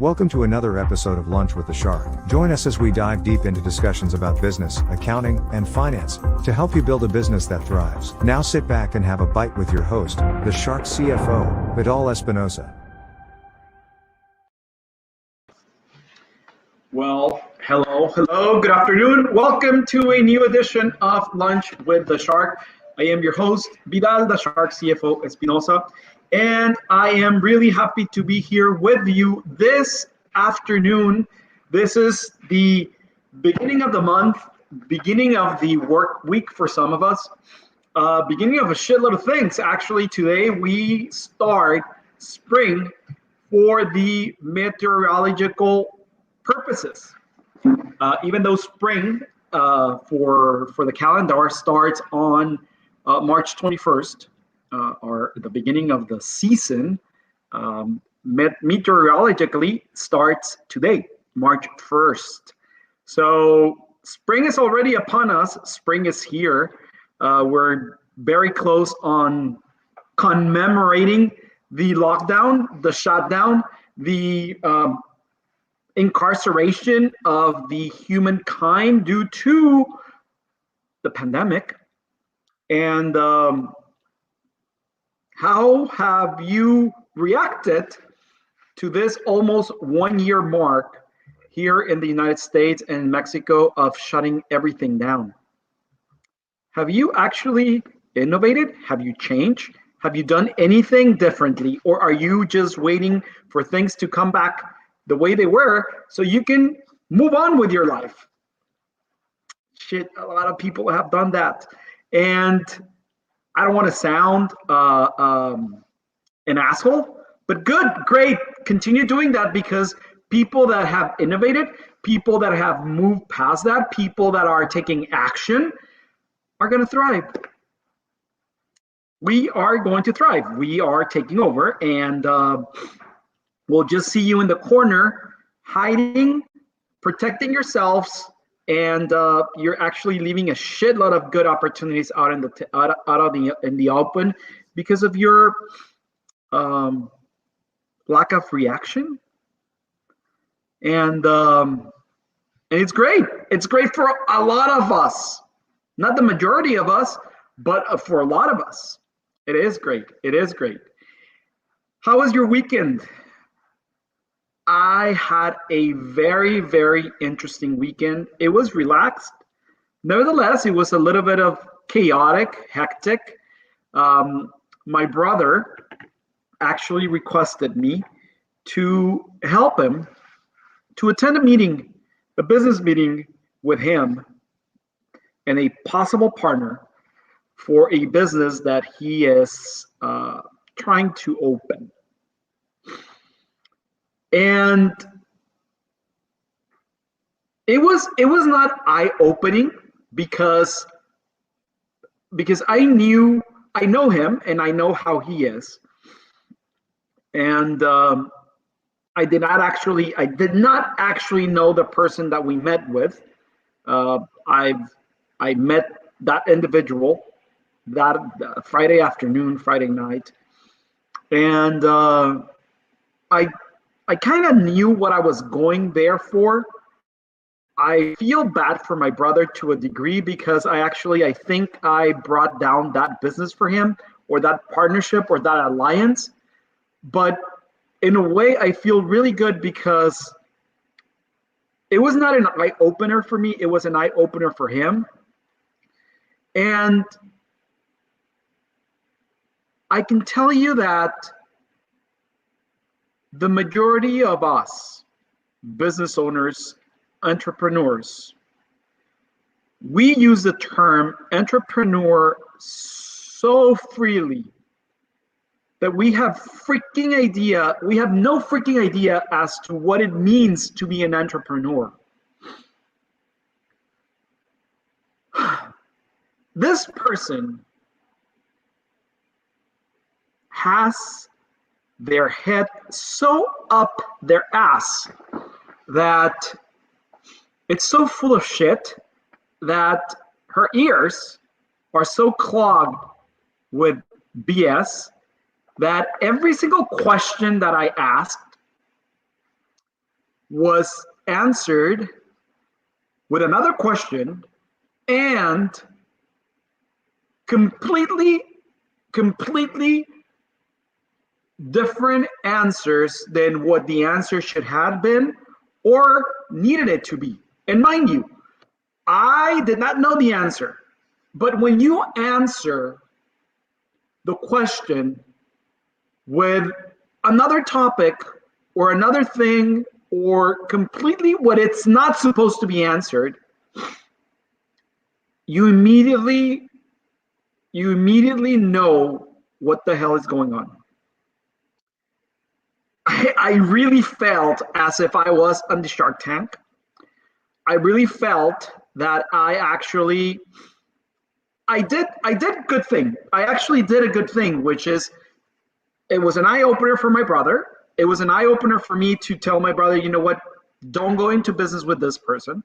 Welcome to another episode of Lunch with the Shark. Join us as we dive deep into discussions about business, accounting, and finance to help you build a business that thrives. Now sit back and have a bite with your host, the Shark CFO, Vidal Espinosa. Well, hello, good afternoon. Welcome to a new edition of Lunch with the Shark. I am your host, Vidal, the Shark CFO, Espinosa, and I am really happy to be here with you this afternoon. This is the beginning of the month, beginning of the work week for some of us, beginning of a shitload of things. Actually, today we start spring for the meteorological purposes. Even though spring for the calendar starts on March 21st, or the beginning of the season, meteorologically starts today, March 1st. So spring is already upon us. Spring is here. We're very close on commemorating the lockdown, the shutdown, the incarceration of the humankind due to the pandemic. And how have you reacted to this almost 1 year mark here in the United States and Mexico of shutting everything down? Have you actually innovated? Have you changed? Have you done anything differently? Or are you just waiting for things to come back the way they were so you can move on with your life? Shit, a lot of people have done that. And I don't want to sound an asshole, but good, great, continue doing that, because people that have innovated, people that have moved past that, people that are taking action are going to thrive. We are going to thrive. We are taking over, and we'll just see you in the corner, hiding, protecting yourselves, and you're actually leaving a shitload of good opportunities out in the open because of your lack of reaction. And it's great. It's great for a lot of us, not the majority of us, but for a lot of us. It is great. It is great. How was your weekend? I had a very, very interesting weekend. It was relaxed. Nevertheless, it was a little bit of chaotic, hectic. My brother actually requested me to help him to attend a business meeting with him and a possible partner for a business that he is trying to open. And it was not eye-opening because I know him and I know how he is. And I did not actually know the person that we met with. I met that individual that Friday afternoon, Friday night, and I kind of knew what I was going there for. I feel bad for my brother to a degree because I think I brought down that business for him, or that partnership, or that alliance. But in a way, I feel really good because it was not an eye-opener for me. It was an eye-opener for him. And I can tell you that the majority of us, business owners, entrepreneurs, we use the term entrepreneur so freely that we have no freaking idea as to what it means to be an entrepreneur. This person has their head so up their ass that it's so full of shit that her ears are so clogged with BS that every single question that I asked, was answered with another question and completely different answers than what the answer should have been or needed it to be. And mind you, I did not know the answer. But when you answer the question with another topic or another thing or completely what it's not supposed to be answered, you immediately know what the hell is going on. I really felt as if I was on the Shark Tank. I really felt that I did good thing. I actually did a good thing, which is it was an eye opener for my brother. It was an eye opener for me to tell my brother, you know what, don't go into business with this person.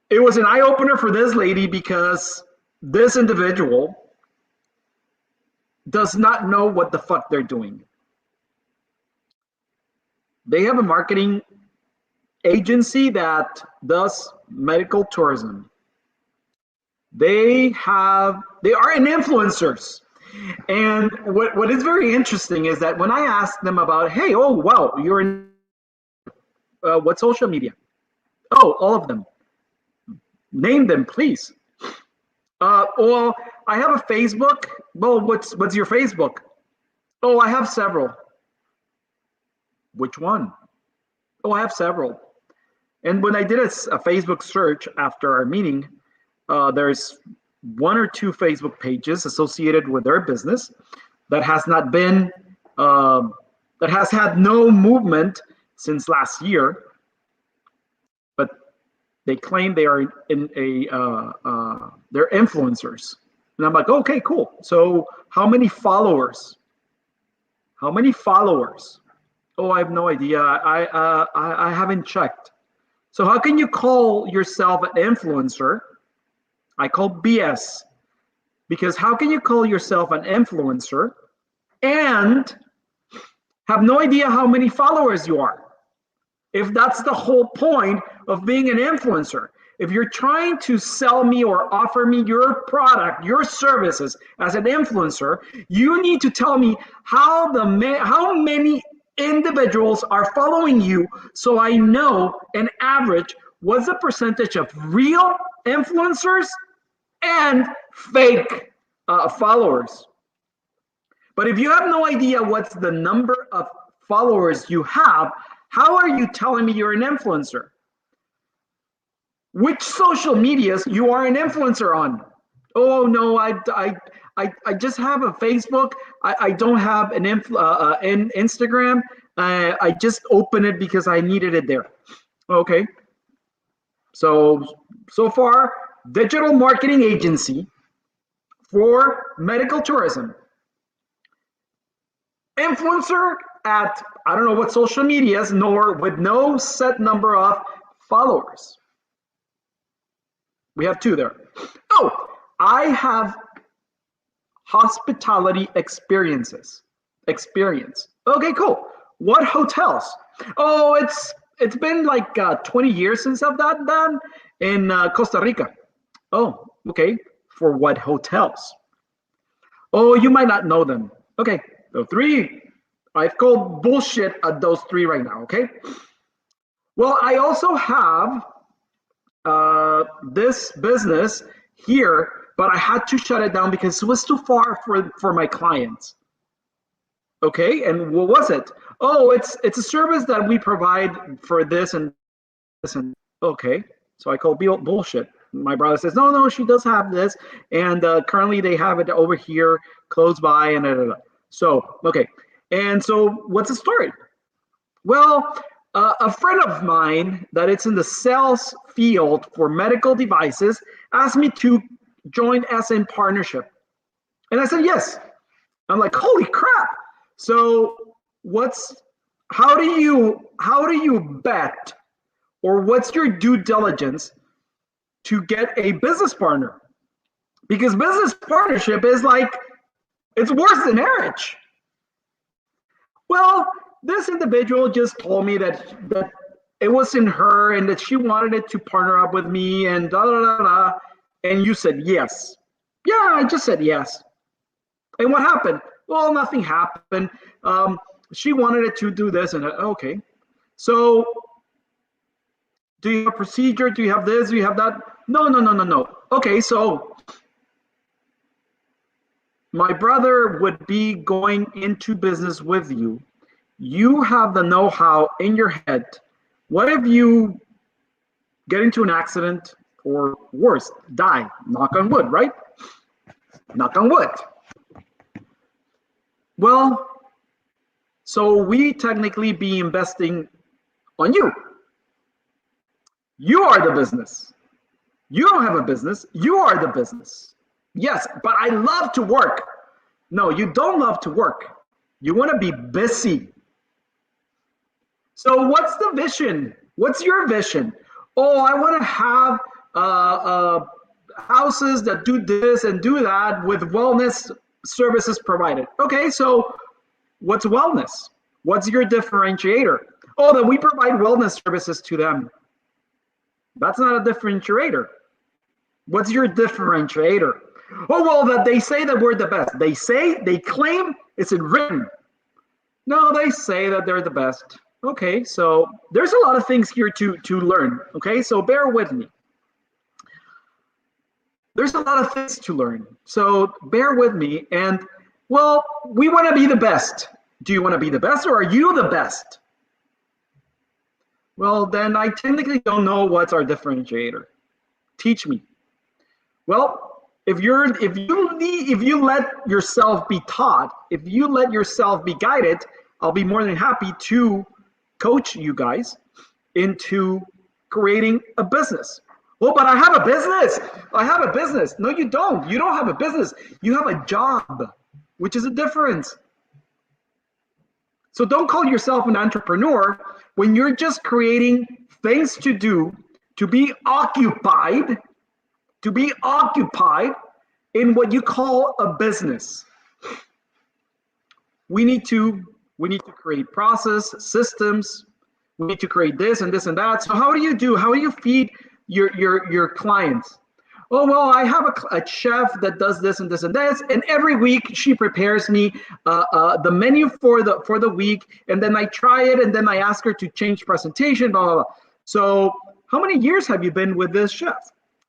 It was an eye opener for this lady because this individual does not know what the fuck they're doing. They have a marketing agency that does medical tourism. They are influencers. And what is very interesting is that when I asked them about, hey, oh, wow, you're in what social media? Oh, all of them. Name them, please. Well, I have a Facebook. Well, what's your Facebook? Oh, I have several. Which one? Oh, I have several. And when I did a Facebook search after our meeting, there's one or two Facebook pages associated with their business that has not been, that has had no movement since last year, but they claim they are they're influencers. And I'm like, okay, cool. So how many followers? How many followers? Oh, I have no idea. I haven't checked. So how can you call yourself an influencer? I call BS, because how can you call yourself an influencer and have no idea how many followers you are? If that's the whole point of being an influencer, if you're trying to sell me or offer me your product, your services as an influencer, you need to tell me how many individuals are following you so I know an average what's the percentage of real influencers and fake followers. But if you have no idea what's the number of followers you have, how are you telling me you're an influencer? Which social medias you are an influencer on? Oh no, I just have a Facebook. I don't have an Instagram. I just opened it because I needed it there. Okay. So far, digital marketing agency for medical tourism. Influencer at, I don't know what social medias, nor with no set number of followers. We have two there. Oh, I have hospitality experience. Okay, cool. What hotels? Oh, it's been like 20 years since I've done that in Costa Rica. Oh, okay. For what hotels? Oh, you might not know them. Okay, so three. I've called bullshit at those three right now, okay? Well, I also have this business here, but I had to shut it down because it was too far for my clients. Okay, and what was it? Oh, it's a service that we provide for this and this and okay. So I call bullshit. My brother says, no, she does have this, and currently they have it over here close by, and so okay. And so what's the story? Well, a friend of mine that it's in the sales field for medical devices asked me to join as in partnership, and I said yes. I'm like, holy crap! So how do you bet, or what's your due diligence to get a business partner? Because business partnership is like, it's worse than marriage. Well, this individual just told me that it was in her and that she wanted it to partner up with me and da da da da. And you said yes. Yeah, I just said yes. And what happened? Well, nothing happened. She wanted it to do this, and okay. So, do you have a procedure? Do you have this? Do you have that? No, no, no, no, no. Okay, so my brother would be going into business with you. You have the know-how in your head. What if you get into an accident or worse, die? Knock on wood, right? Knock on wood. Well, so we technically be investing on you. You are the business. You don't have a business. You are the business. Yes, but I love to work. No, you don't love to work. You want to be busy. So what's the vision? What's your vision? Oh, I want to have houses that do this and do that with wellness services provided. Okay, so what's wellness? What's your differentiator? Oh, that we provide wellness services to them. That's not a differentiator. What's your differentiator? Oh, well, that they say that we're the best. They claim, it's in written. No, they say that they're the best. Okay, so there's a lot of things here to learn. Okay, so bear with me. There's a lot of things to learn. So bear with me. And, well, we want to be the best. Do you want to be the best, or are you the best? Well, then I technically don't know what's our differentiator. Teach me. Well, if you let yourself be taught, if you let yourself be guided, I'll be more than happy to coach you guys into creating a business. Well, but I have a business. I have a business. No, you don't. You don't have a business. You have a job, which is a difference. So don't call yourself an entrepreneur when you're just creating things to do, to be occupied in what you call a business. We need to create process, systems. We need to create this and this and that. So how do you feed your clients? Oh, well, I have a chef that does this and this and this, and every week she prepares me the menu for the week, and then I try it, and then I ask her to change presentation, blah, blah, blah. So how many years have you been with this chef?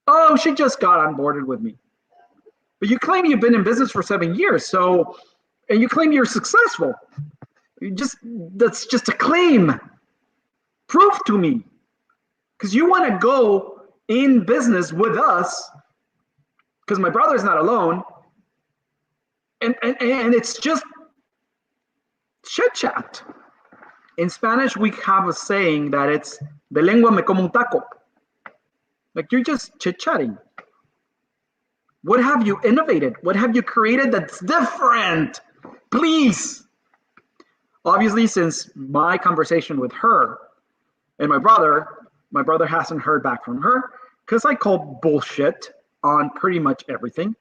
Oh, she just got onboarded with me. But you claim you've been in business for 7 years, and you claim you're successful. That's just a claim. Prove to me. Because you want to go in business with us, because my brother's not alone, and it's just chit chat. In Spanish, we have a saying that it's de lengua me como un taco. Like, you're just chit chatting. What have you innovated? What have you created that's different? Please. Obviously, since my conversation with her and my brother hasn't heard back from her because I call bullshit on pretty much everything.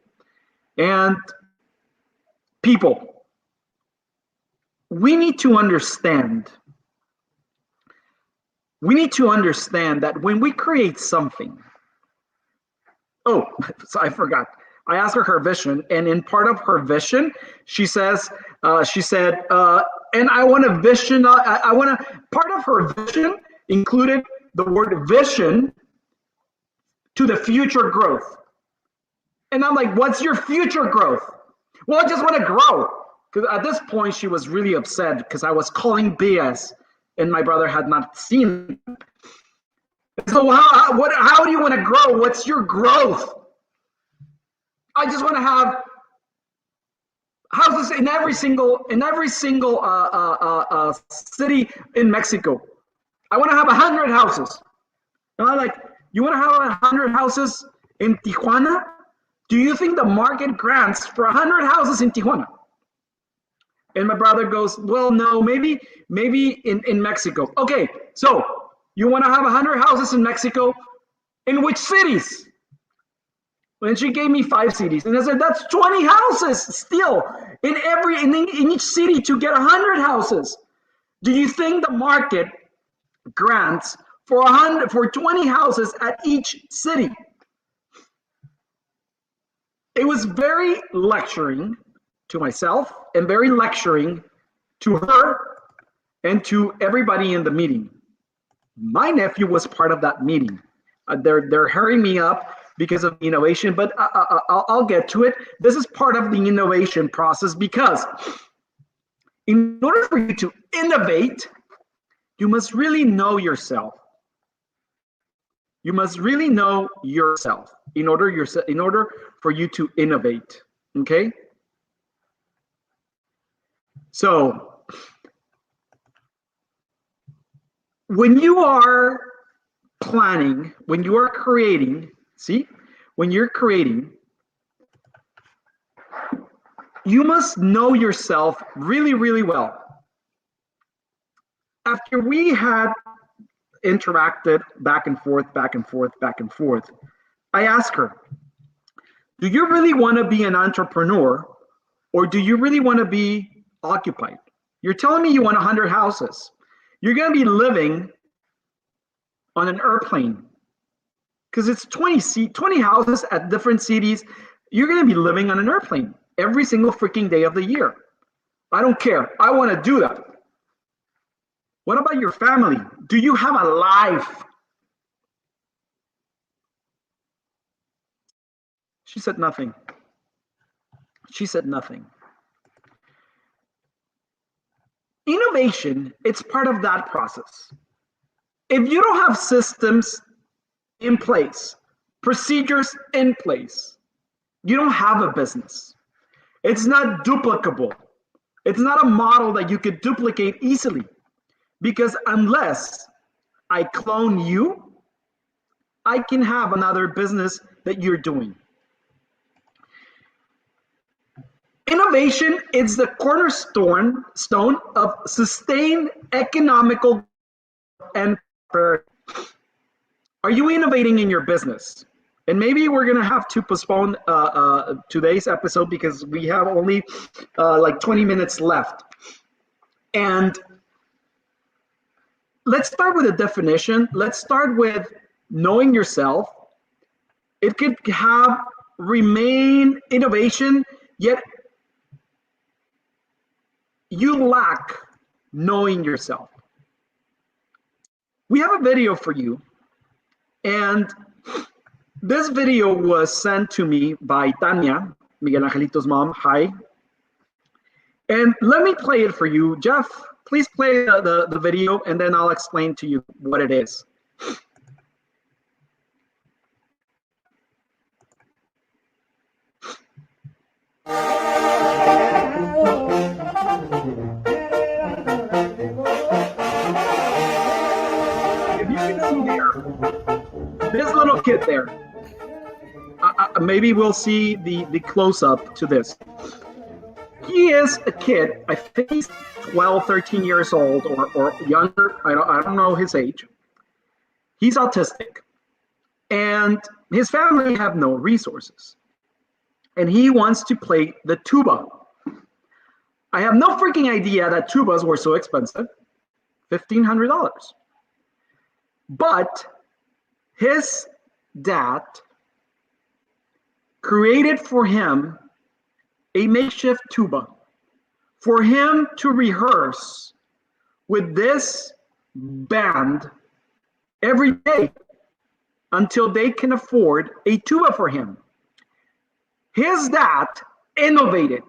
And people, we need to understand that when we create something, oh, so I forgot. I asked her vision, and in part of her vision, she said, and I want a vision. Part of her vision included the word vision to the future growth. And I'm like, what's your future growth? Well, I just want to grow. Because at this point, she was really upset because I was calling BS and my brother had not seen it. So how do you want to grow? What's your growth? I just want to have houses in every single city in Mexico. I want to have 100 houses. And I'm like, you want to have 100 houses in Tijuana? Do you think the market grants for 100 houses in Tijuana? And my brother goes, well, no, maybe in Mexico. Okay, so you want to have 100 houses in Mexico? In which cities? And she gave me 5 cities. And I said, that's 20 houses still in each city to get 100 houses. Do you think the market grants for 20 houses at each city? It was very lecturing to myself and very lecturing to her and to everybody in the meeting. My nephew was part of that meeting. They're hurrying me up because of innovation, but I'll get to it. This is part of the innovation process because in order for you to innovate, you must really know yourself. You must really know yourself in order for you to innovate. Okay? So when you are planning, when you are creating, when you're creating, you must know yourself really, really well. After we had interacted back and forth, I asked her, do you really want to be an entrepreneur or do you really want to be occupied? You're telling me you want 100 houses. You're going to be living on an airplane because it's 20 houses at different cities. You're going to be living on an airplane every single freaking day of the year. I don't care. I want to do that. What about your family? Do you have a life? She said nothing. She said nothing. Innovation, it's part of that process. If you don't have systems in place, procedures in place, you don't have a business. It's not duplicable. It's not a model that you could duplicate easily. Because unless I clone you, I can have another business that you're doing. Innovation is the cornerstone of sustained economical and prosperity. Are you innovating in your business? And maybe we're going to have to postpone today's episode because we have only like 20 minutes left. And let's start with a definition. Let's start with knowing yourself. It could remain innovation, yet you lack knowing yourself. We have a video for you, and this video was sent to me by Tanya, Miguel Angelito's mom. Hi. And let me play it for you. Jeff, please play the video, and then I'll explain to you what it is. If you can see there, this little kid there, maybe we'll see the close-up to this. He is a kid, I think he's 12, 13 years old or younger. I don't know his age. He's autistic. And his family have no resources. And he wants to play the tuba. I have no freaking idea that tubas were so expensive, $1,500. But his dad created for him a makeshift tuba for him to rehearse with this band every day until they can afford a tuba for him. His dad innovated.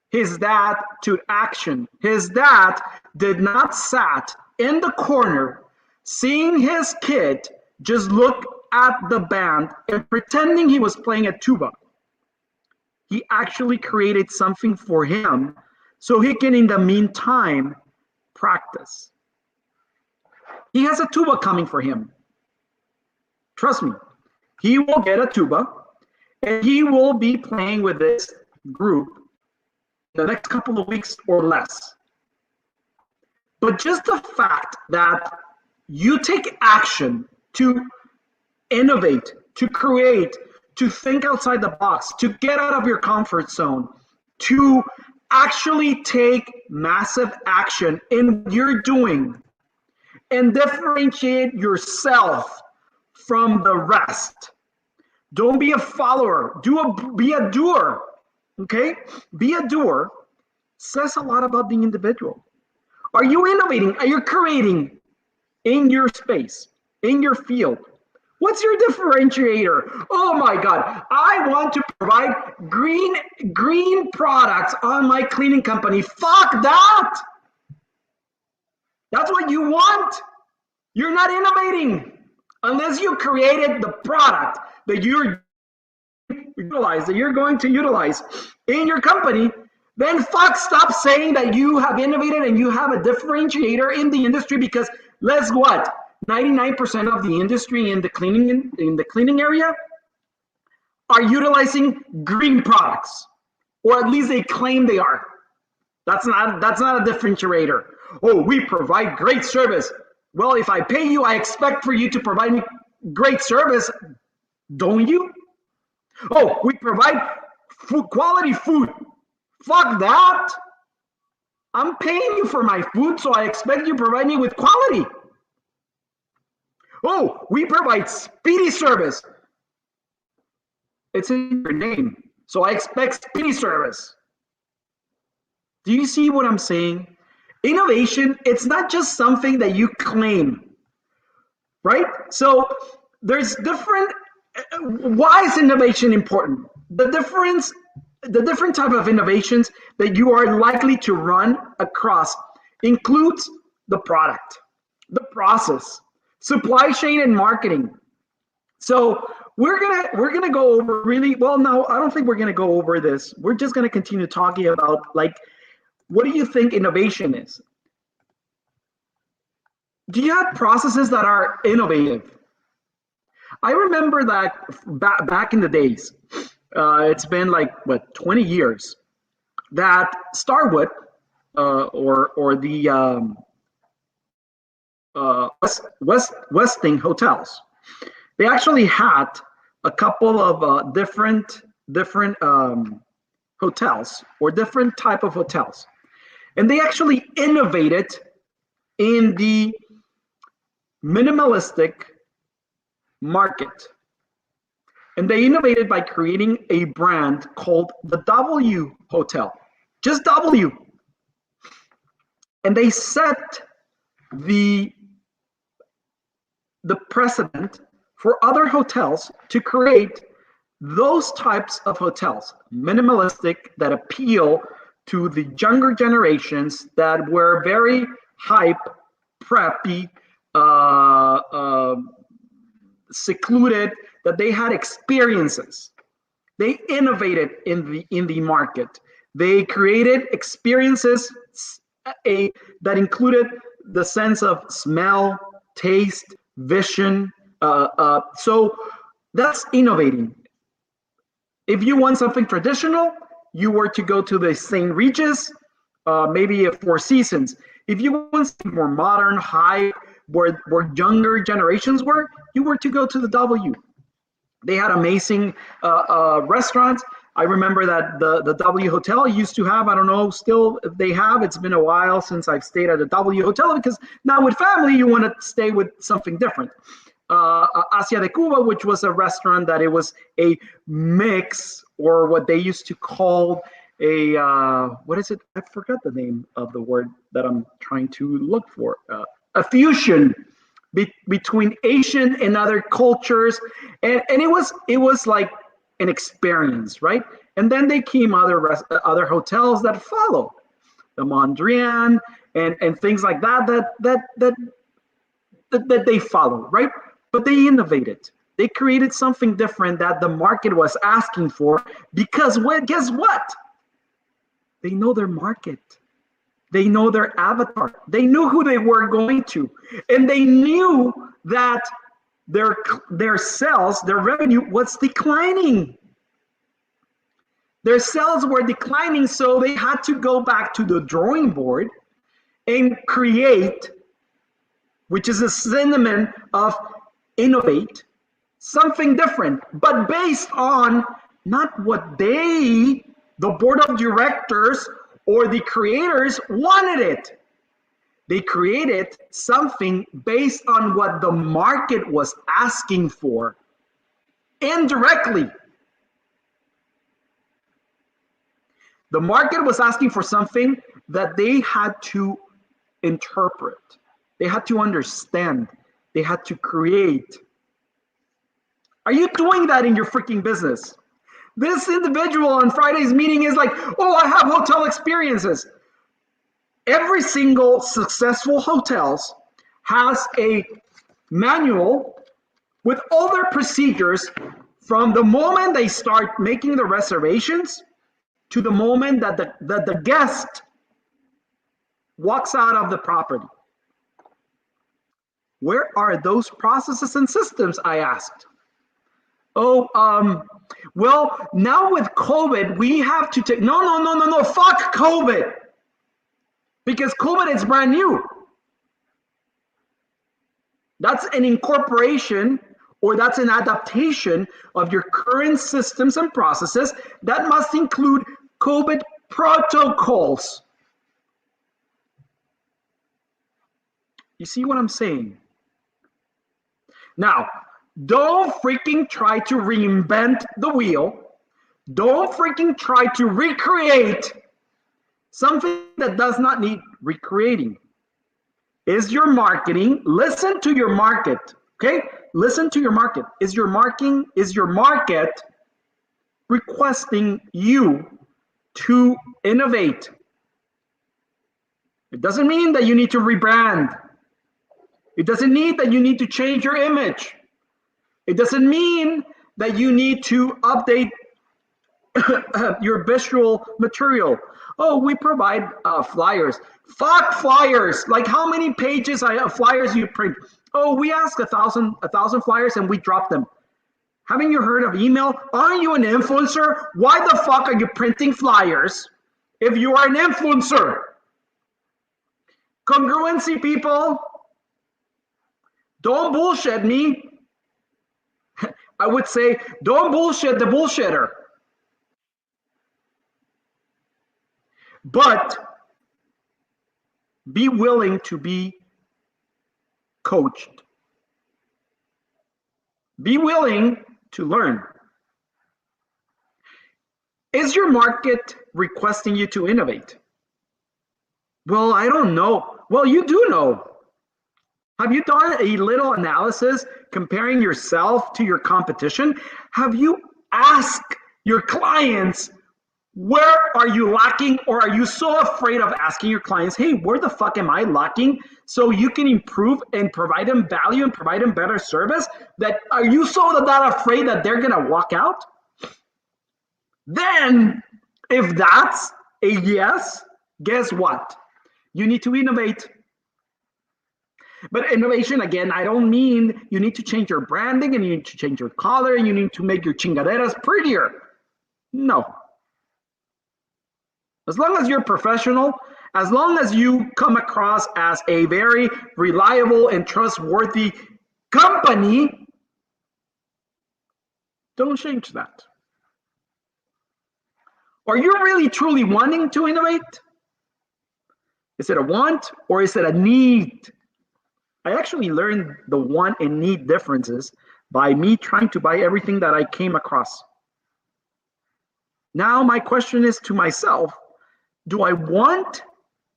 His dad took action. His dad did not sat in the corner seeing his kid just look at the band and pretending he was playing a tuba. He actually created something for him so he can, in the meantime, practice. He has a tuba coming for him. Trust me, he will get a tuba and he will be playing with this group the next couple of weeks or less. But just the fact that you take action to innovate, to create, to think outside the box, to get out of your comfort zone, to actually take massive action in what you're doing and differentiate yourself from the rest. Don't be a follower. Be a doer. Okay? Be a doer says a lot about the individual. Are you innovating? Are you creating in your space, in your field? What's your differentiator? Oh my God, I want to provide green products on my cleaning company. Fuck that. That's what you want. You're not innovating unless you created the product that you're going to utilize in your company. Then stop saying that you have innovated and you have a differentiator in the industry, because let's what? 99% of the industry in the cleaning area are utilizing green products, or at least they claim they are. That's not a differentiator. Oh, we provide great service. Well, if I pay you, I expect for you to provide me great service, don't you? Oh, we provide quality food. Fuck that. I'm paying you for my food, so I expect you to provide me with quality. Oh, we provide speedy service. It's in your name, so I expect speedy service. Do you see what I'm saying? Innovation, it's not just something that you claim, right? So there's different, why is innovation important? The different type of innovations that you are likely to run across includes the product, the process, supply chain, and marketing. So we're gonna go over really well. No, I don't think we're gonna go over this. We're just gonna continue talking about, like, what do you think innovation is? Do you have processes that are innovative? I remember that back in the days, it's been like, what, 20 years, that Starwood or the Westing hotels, they actually had a couple of different hotels, or different type of hotels, and they actually innovated in the minimalistic market. And they innovated by creating a brand called the W Hotel, just W. And they set the precedent for other hotels to create those types of hotels, minimalistic, that appeal to the younger generations, that were very hype, preppy, secluded, that they had experiences. They innovated in the market. They created experiences that included the sense of smell, taste, vision. So that's innovating. If you want something traditional, you were to go to the St. Regis, maybe a Four Seasons. If you want something more modern, high, where younger generations were, you were to go to the W. They had amazing restaurants. I remember that the W Hotel used to have, I don't know, still if they have, it's been a while since I've stayed at a W Hotel, because now with family, you want to stay with something different. Asia de Cuba, which was a restaurant that it was a mix, or what they used to call a, what is it? I forgot the name of the word that I'm trying to look for. A fusion between Asian and other cultures, and it was like an experience, right? And then they came other hotels that follow, the Mondrian and things like that they follow, right? But they innovated. They created something different that the market was asking for, because guess what? They know their market. They know their avatar. They knew who they were going to, and they knew that their sales, their revenue was declining. Their sales were declining, so they had to go back to the drawing board and create, which is a synonym of innovate, something different, but based on not what the board of directors or the creators wanted it. They created something based on what the market was asking for, indirectly. The market was asking for something that they had to interpret. They had to understand. They had to create. Are you doing that in your freaking business? This individual on Friday's meeting is like, oh, I have hotel experiences. Every single successful hotels has a manual with all their procedures from the moment they start making the reservations to the moment that the guest walks out of the property. Where are those processes and systems, I asked. Oh, well, now with COVID, we have to take, no, fuck COVID. Because COVID is brand new. That's an incorporation or that's an adaptation of your current systems and processes that must include COVID protocols. You see what I'm saying? Now, don't freaking try to reinvent the wheel. Don't freaking try to recreate something that does not need recreating. Is your marketing, listen to your market, okay? Listen to your market. Is your market requesting you to innovate? It doesn't mean that you need to rebrand. It doesn't mean that you need to change your image. It doesn't mean that you need to update your visual material. Oh, we provide flyers. Fuck flyers. Like how many pages of flyers you print? Oh, we ask 1,000 flyers and we drop them. Haven't you heard of email? Aren't you an influencer? Why the fuck are you printing flyers if you are an influencer? Congruency, people. Don't bullshit me. I would say, don't bullshit the bullshitter. But be willing to be coached. Be willing to learn. Is your market requesting you to innovate? Well, I don't know. Well, you do know. Have you done a little analysis comparing yourself to your competition? Have you asked your clients, where are you lacking? Or are you so afraid of asking your clients, hey, where the fuck am I lacking? So you can improve and provide them value and provide them better service? That are you so that afraid that they're gonna walk out? Then, if that's a yes, guess what? You need to innovate. But innovation, again, I don't mean you need to change your branding and you need to change your color and you need to make your chingaderas prettier. No. As long as you're professional, as long as you come across as a very reliable and trustworthy company, don't change that. Are you really truly wanting to innovate? Is it a want or is it a need? I actually learned the want and need differences by me trying to buy everything that I came across. Now my question is to myself, do I want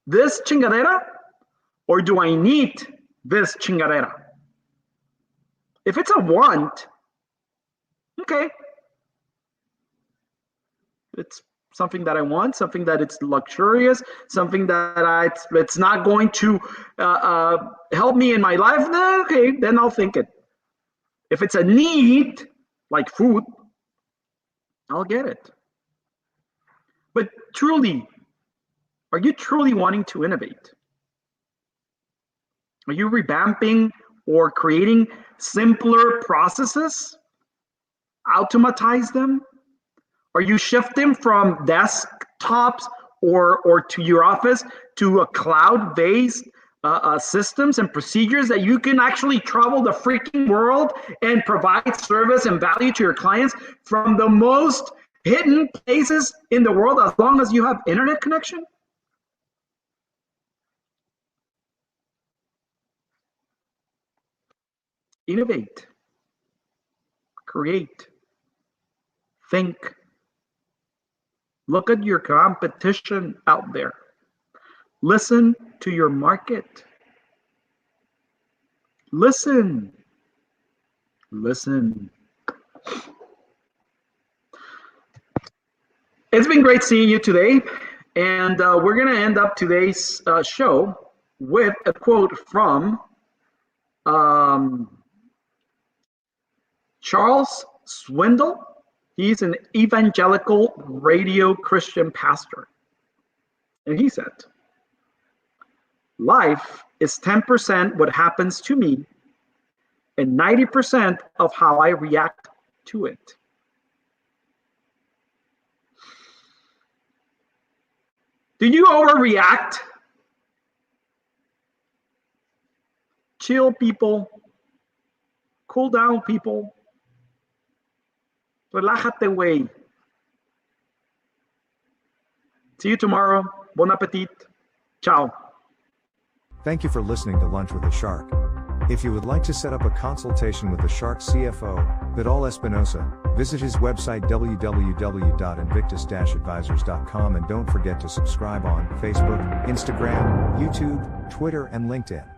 this chingadera or do I need this chingadera? If it's a want, okay. It's something that I want, something that it's luxurious, something that it's not going to help me in my life, okay, then I'll think it. If it's a need, like food, I'll get it. But truly, are you truly wanting to innovate? Are you revamping or creating simpler processes? Automatize them? Are you shifting from desktops or to your office to a cloud-based systems and procedures that you can actually travel the freaking world and provide service and value to your clients from the most hidden places in the world as long as you have internet connection? Innovate. Create. Think. Look at your competition out there. Listen to your market. Listen. Listen. It's been great seeing you today. And we're going to end up today's show with a quote from Charles Swindoll. He's an evangelical radio Christian pastor. And he said, "Life is 10% what happens to me and 90% of how I react to it." Do you overreact? Chill, people. Cool down, people. Relájate, güey. See you tomorrow. Bon appetit. Ciao. Thank you for listening to Lunch with the Shark. If you would like to set up a consultation with the Shark CFO, Vidal Espinosa, visit his website www.invictus-advisors.com and don't forget to subscribe on Facebook, Instagram, YouTube, Twitter, and LinkedIn.